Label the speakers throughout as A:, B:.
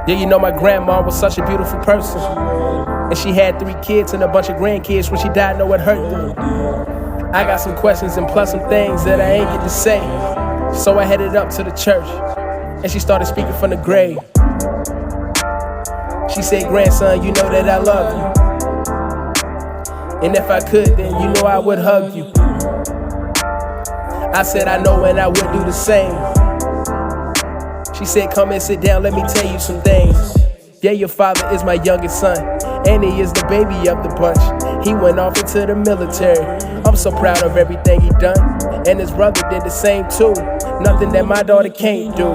A: Yeah, you know my grandma was such a beautiful person. And she had 3 kids and a bunch of grandkids. When she died, know it hurt them. I got some questions and plus some things that I ain't get to say. So I headed up to the church, and she started speaking from the grave. She said, grandson, you know that I love you. And if I could, then you know I would hug you. I said, I know, and I would do the same. She said, come and sit down, let me tell you some things. Yeah, your father is my youngest son, and he is the baby of the bunch. He went off into the military. I'm so proud of everything he done, and his brother did the same too. Nothing that my daughter can't do,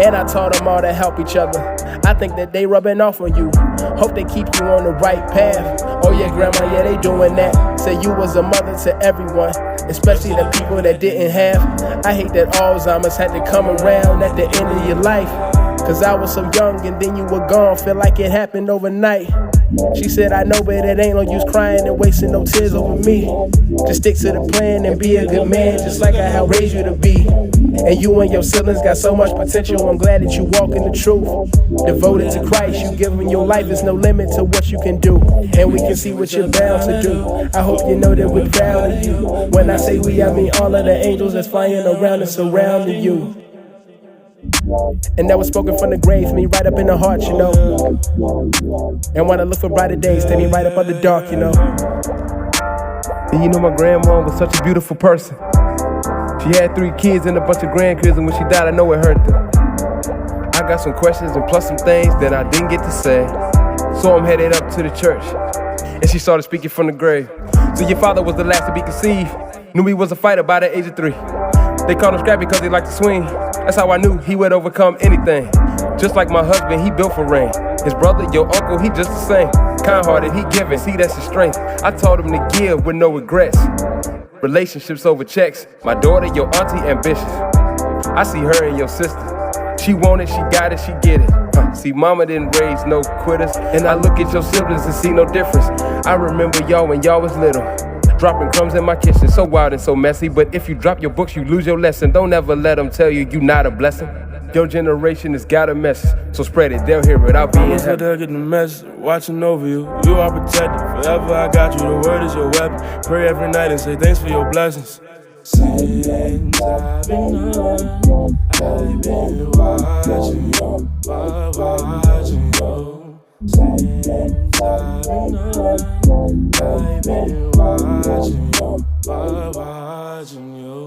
A: and I taught them all to help each other. I think that they rubbing off on you. Hope they keep you on the right path. Oh yeah, grandma, yeah, they doing that. Say you was a mother to everyone, especially the people that didn't have. I hate that Alzheimer's had to come around at the end of your life. Cause I was so young and then you were gone, feel like it happened overnight. She said, I know, but it ain't no use crying and wasting no tears over me. Just stick to the plan and be a good man, just like I helped raise you to be. And you and your siblings got so much potential, I'm glad that you walk in the truth. Devoted to Christ, you giving your life, there's no limit to what you can do. And we can see what you're bound to do. I hope you know that we're proud of you. When I say we, I mean all of the angels that's flying around and surrounding you. And that was spoken from the grave for me, right up in the heart, you know. And when I look for brighter days, take me right up out the dark, you know. And you know my grandma was such a beautiful person. She had 3 kids and a bunch of grandkids, and when she died, I know it hurt them. I got some questions and plus some things that I didn't get to say. So I'm headed up to the church, and she started speaking from the grave. So your father was the last to be conceived. Knew he was a fighter by the age of 3. They called him Scrappy because he liked to swing. That's how I knew he would overcome anything. Just like my husband, he built for rain. His brother, your uncle, he just the same. Kind-hearted, he giving, see that's his strength. I taught him to give with no regrets. Relationships over checks. My daughter, your auntie, ambitious. I see her and your sister. She want it, she got it, she get it. See, mama didn't raise no quitters. And I look at your siblings and see no difference. I remember y'all when y'all was little, dropping crumbs in my kitchen, so wild and so messy. But if you drop your books, you lose your lesson. Don't ever let them tell you not a blessing. Your generation has got a message, so spread it, they'll hear it, I'll be in heaven.
B: They'll get the message, watching over you. You are protected, forever I got you. The word is your weapon. Pray every night and say thanks for your blessings. Since I've been on, I've been watching you, watching you. Since I've been on, I've been watching you, watching you.